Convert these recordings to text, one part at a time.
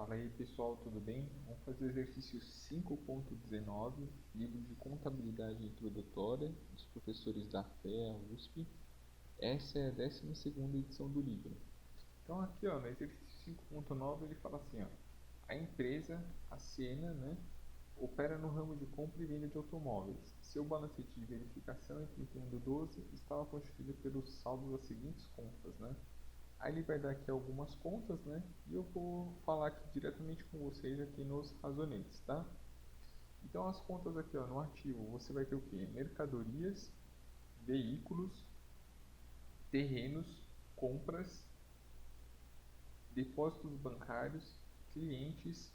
Fala aí pessoal, tudo bem? Vamos fazer o exercício 5.19, livro de contabilidade introdutória dos professores da FEA USP. Essa é a 12ª edição do livro. Então aqui no exercício 5.9 ele fala assim, a empresa, a Siena, opera no ramo de compra e venda de automóveis. Seu balancete de verificação em 31/12 estava constituído pelos saldos das seguintes contas, Aí ele vai dar aqui algumas contas, E eu vou falar aqui diretamente com vocês aqui nos razonetes, tá? Então as contas aqui, no ativo, você vai ter o que? Mercadorias, veículos, terrenos, compras, depósitos bancários, clientes,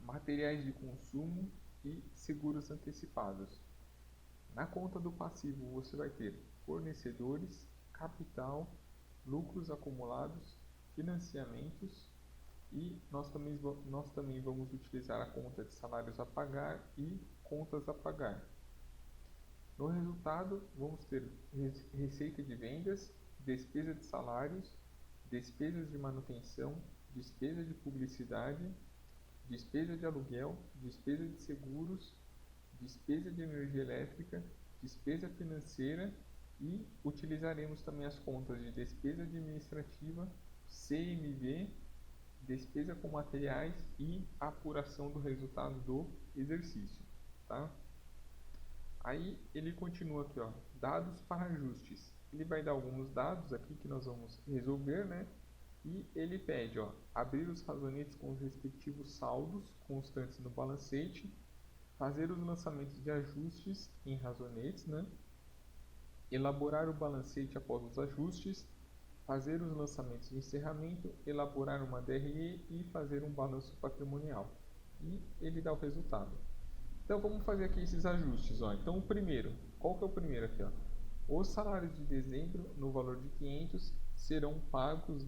materiais de consumo e seguros antecipados. Na conta do passivo você vai ter fornecedores, capital, lucros acumulados, financiamentos e nós também vamos utilizar a conta de salários a pagar e contas a pagar. No resultado, vamos ter receita de vendas, despesa de salários, despesas de manutenção, despesa de publicidade, despesa de aluguel, despesa de seguros, despesa de energia elétrica, despesa financeira e utilizaremos também as contas de despesa administrativa, CMV, despesa com materiais e apuração do resultado do exercício, tá? Aí ele continua aqui, dados para ajustes. Ele vai dar alguns dados aqui que nós vamos resolver, E ele pede, abrir os razonetes com os respectivos saldos constantes no balancete, fazer os lançamentos de ajustes em razonetes, Elaborar o balancete após os ajustes, fazer os lançamentos de encerramento, elaborar uma DRE e fazer um balanço patrimonial. E ele dá o resultado. Então vamos fazer aqui esses ajustes. Então o primeiro, qual que é o primeiro aqui? Os salários de dezembro no valor de 500 serão pagos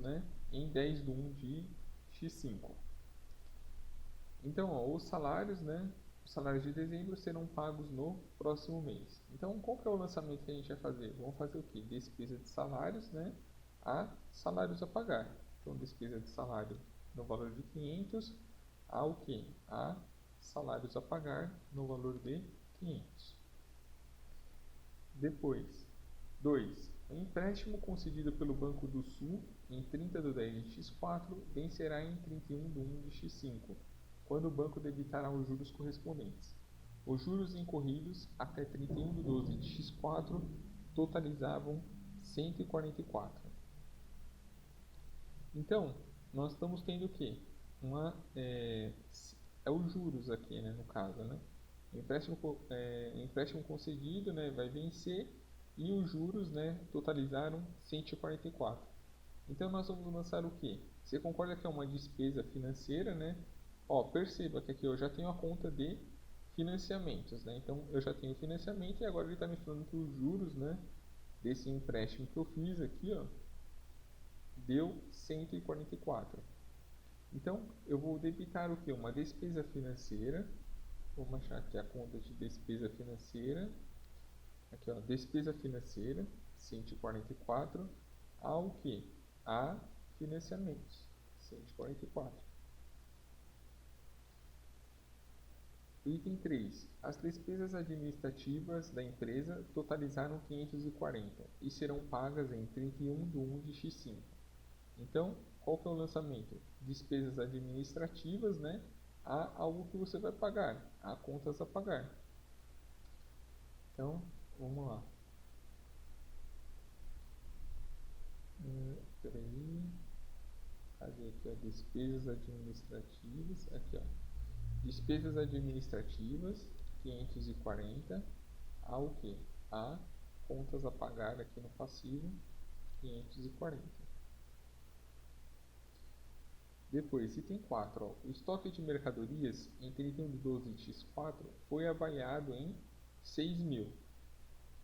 em 10/1 de X5. Então os salários, os salários de dezembro serão pagos no próximo mês. Então qual que é o lançamento que a gente vai fazer? Vamos fazer o que? Despesa de salários, a salários a pagar. Então despesa de salário no valor de 500 a o que? A salários a pagar no valor de 500. Depois, 2. O empréstimo concedido pelo Banco do Sul em 30/10 de X4 vencerá em 31/1 de X5, quando o banco debitará os juros correspondentes. Os juros incorridos até 31/12 de X4 totalizavam 144. Então, nós estamos tendo o quê? É os juros aqui, no caso, O empréstimo concedido, vai vencer e os juros, totalizaram 144. Então, nós vamos lançar o quê? Você concorda que é uma despesa financeira, Perceba que aqui eu já tenho a conta de financiamentos, Então, eu já tenho financiamento e agora ele está me falando que os juros, desse empréstimo que eu fiz aqui, deu 144. Então, eu vou debitar o que? Uma despesa financeira. Vamos achar aqui a conta de despesa financeira. Aqui, despesa financeira, 144, ao que? A financiamentos, 144. Item 3. As despesas administrativas da empresa totalizaram 540 e serão pagas em 31/1 de X5. Então, qual que é o lançamento? Despesas administrativas, a algo que você vai pagar, a contas a pagar. Então, vamos lá. Cadê aqui, despesas administrativas, aqui, despesas administrativas, 540, ao que? A contas a pagar aqui no passivo, 540. Depois, item 4. O estoque de mercadorias em 31/12 de X4 foi avaliado em 6.000.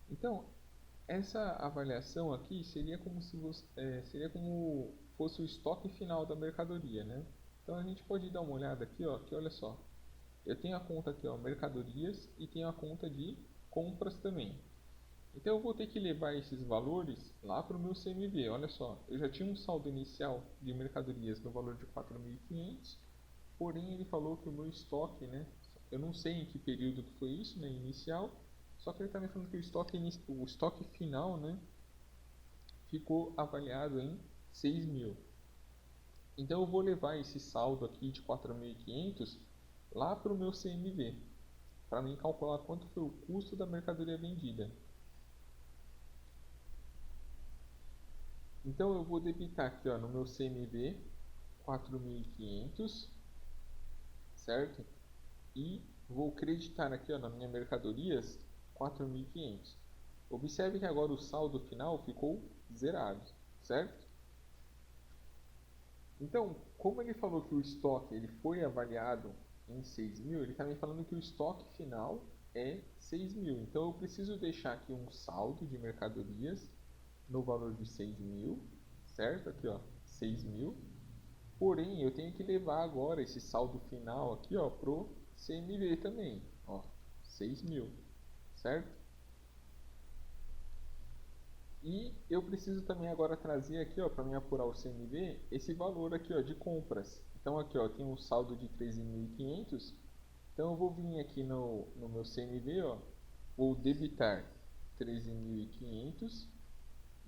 Então, essa avaliação aqui seria como fosse o estoque final da mercadoria, Então, a gente pode dar uma olhada aqui, que olha só. Eu tenho a conta aqui, mercadorias, e tenho a conta de compras também. Então eu vou ter que levar esses valores lá para o meu CMV. Olha só, eu já tinha um saldo inicial de mercadorias no valor de 4.500, porém ele falou que o meu estoque, né, eu não sei em que período que foi isso, né, inicial, só que ele está me falando que o estoque final, né, ficou avaliado em 6.000. Então eu vou levar esse saldo aqui de 4.500 lá para o meu CMV, para mim calcular quanto foi o custo da mercadoria vendida. Então eu vou debitar aqui, ó, no meu CMV 4.500, certo? E vou creditar aqui, ó, na minha mercadorias 4.500. Observe que agora o saldo final ficou zerado, certo? Então, como ele falou que o estoque ele foi avaliado em 6.000, ele está me falando que o estoque final é 6.000. Então eu preciso deixar aqui um saldo de mercadorias no valor de 6.000, certo? Aqui, ó, 6.000. Porém, eu tenho que levar agora esse saldo final aqui, ó, pro CMV também, ó, 6.000, certo? E eu preciso também agora trazer aqui, ó, para me apurar o CMV, esse valor aqui, ó, de compras. Então aqui, ó, eu tenho um saldo de 13.500. Então eu vou vir aqui no meu CMV, ó, vou debitar 13.500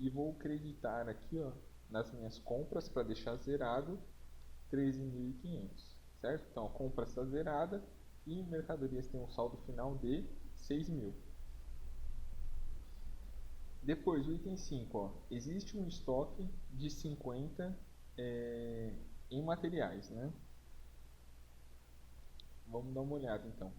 e vou creditar aqui, ó, nas minhas compras para deixar zerado 13.500, certo? Então a compra está zerada e mercadorias tem um saldo final de 6.000. Depois, o item 5, ó, existe um estoque de 50 em materiais, né? Vamos dar uma olhada então.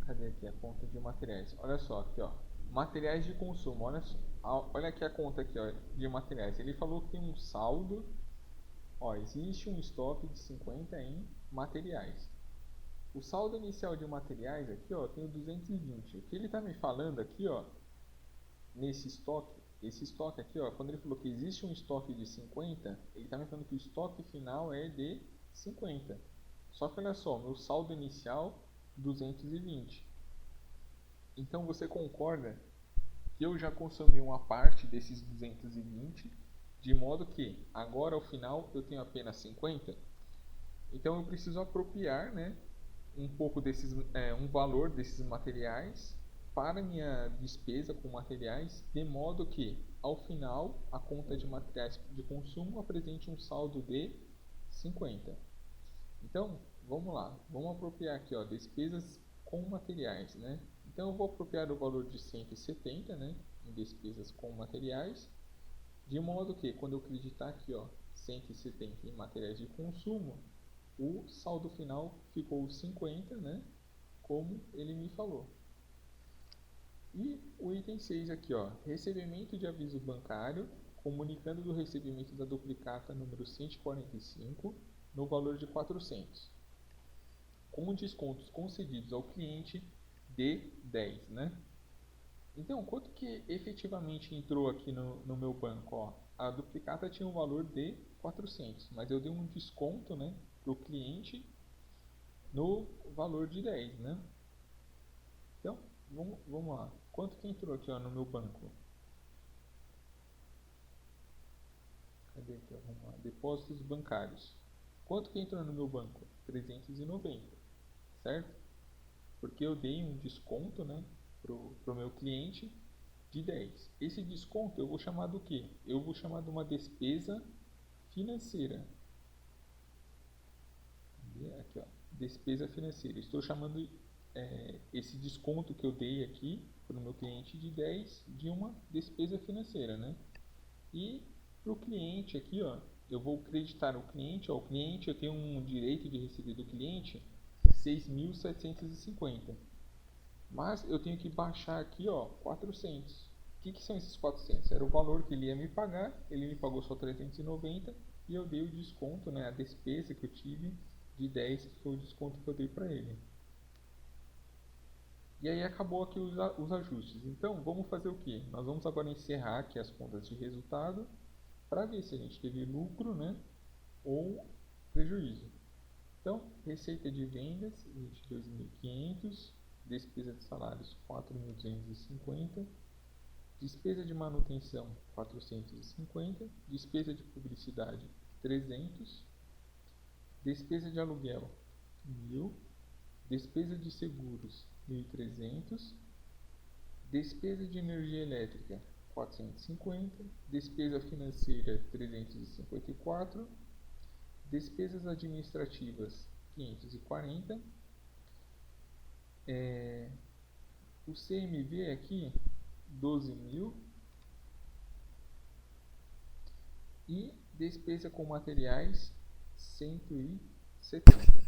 Cadê aqui a conta de materiais? Olha só aqui, ó, materiais de consumo. Olha aqui a conta aqui, ó, de materiais. Ele falou que tem um saldo, ó, existe um estoque de 50 em materiais. O saldo inicial de materiais aqui, ó, tem o 220. O que ele está me falando aqui, ó, nesse estoque, esse estoque aqui, ó, quando ele falou que existe um estoque de 50, ele está me falando que o estoque final é de 50. Só que olha só, meu saldo inicial 220. Então você concorda que eu já consumi uma parte desses 220, de modo que agora ao final eu tenho apenas 50? Então eu preciso apropriar, né, um pouco desses, um valor desses materiais para minha despesa com materiais, de modo que ao final a conta de materiais de consumo apresente um saldo de 50. Então vamos lá, vamos apropriar aqui, ó, despesas com materiais, né? Então eu vou apropriar o valor de 170, né, em despesas com materiais, de modo que quando eu creditar aqui, ó, 170 em materiais de consumo, o saldo final ficou 50, né, como ele me falou. E o item 6 aqui, ó, recebimento de aviso bancário comunicando do recebimento da duplicata número 145 no valor de 400, com descontos concedidos ao cliente de 10, né? Então, quanto que efetivamente entrou aqui no meu banco? Ó, a duplicata tinha um valor de 400, mas eu dei um desconto, né, para o cliente no valor de 10, né? Então, vamos lá. Quanto que entrou aqui, ó, no meu banco? Cadê aqui? Ó, vamos lá. Depósitos bancários. Quanto que entrou no meu banco? 390, certo? Porque eu dei um desconto, né, pro meu cliente de 10. Esse desconto eu vou chamar do quê? Eu vou chamar de uma despesa financeira. Aqui, ó, despesa financeira. Estou chamando esse desconto que eu dei aqui para o meu cliente de 10 de uma despesa financeira, né? E para o cliente aqui, ó, eu vou creditar o cliente, ó, o cliente eu tenho um direito de receber do cliente 6.750. Mas eu tenho que baixar aqui, ó, 400. O que são esses 400? Era o valor que ele ia me pagar, ele me pagou só 390 e eu dei o desconto, né, a despesa que eu tive de 10, que foi o desconto que eu dei para ele. E aí acabou aqui os ajustes. Então vamos fazer o que? Nós vamos agora encerrar aqui as contas de resultado para ver se a gente teve lucro, né, ou prejuízo. Então, receita de vendas, 22.500, despesa de salários, 4.250, despesa de manutenção, 450, despesa de publicidade, 300, despesa de aluguel, 1.000, despesa de seguros, 1.300, despesa de energia elétrica, 450, despesa financeira, 354, despesas administrativas, 540, o CMV aqui, 12.000, e despesa com materiais, 170.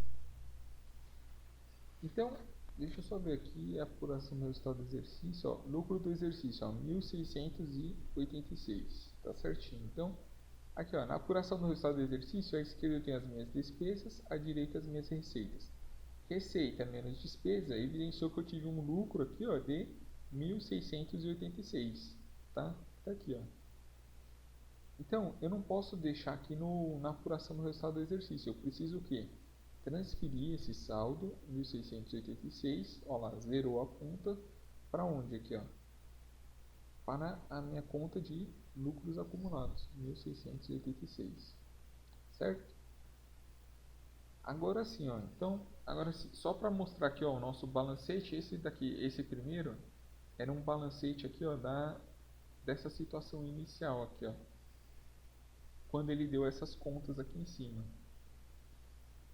Então, deixa eu só ver aqui a apuração do resultado do exercício. Ó, lucro do exercício, ó, 1.686. Tá certinho. Então, aqui, ó, na apuração do resultado do exercício, à esquerda eu tenho as minhas despesas, à direita as minhas receitas. Receita menos despesa evidenciou que eu tive um lucro aqui, ó, de 1.686. Tá? Tá aqui, ó. Então, eu não posso deixar aqui na apuração do resultado do exercício. Eu preciso o quê? Transferir esse saldo, 1.686, ó lá, zerou a conta, para onde aqui, ó? Para a minha conta de lucros acumulados, 1.686, certo? Agora sim, ó, então, agora só para mostrar aqui, ó, o nosso balancete, esse daqui, esse primeiro, era um balancete aqui, ó, dessa situação inicial aqui, ó, quando ele deu essas contas aqui em cima.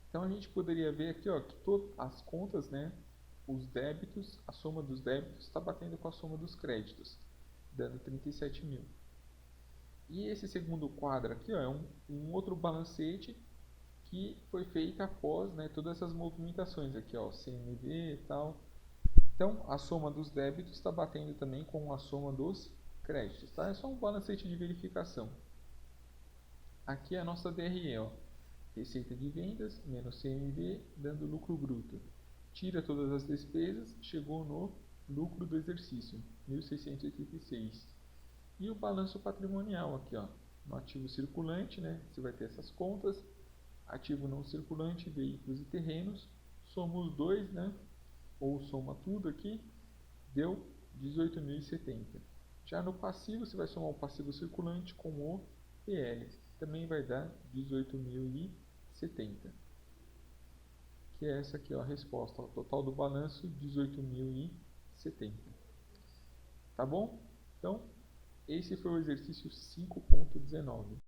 Então a gente poderia ver aqui, ó, que todas as contas, né, os débitos, a soma dos débitos está batendo com a soma dos créditos, dando 37.000. E esse segundo quadro aqui, ó, é um outro balancete que foi feito após, né, todas essas movimentações aqui, ó, CMV e tal. Então a soma dos débitos está batendo também com a soma dos créditos, tá? É só um balancete de verificação. Aqui é a nossa DRE, ó. Receita de vendas menos CMV, dando lucro bruto. Tira todas as despesas, chegou no lucro do exercício, 1.686. E o balanço patrimonial aqui, ó, no ativo circulante, né, você vai ter essas contas, ativo não circulante, veículos e terrenos, soma os dois, né, ou soma tudo aqui, deu 18.070. Já no passivo, você vai somar o passivo circulante com o PL, também vai dar 18.070, que é essa aqui, ó, a resposta. O total do balanço, 18.070. Tá bom? Então, esse foi o exercício 5.19.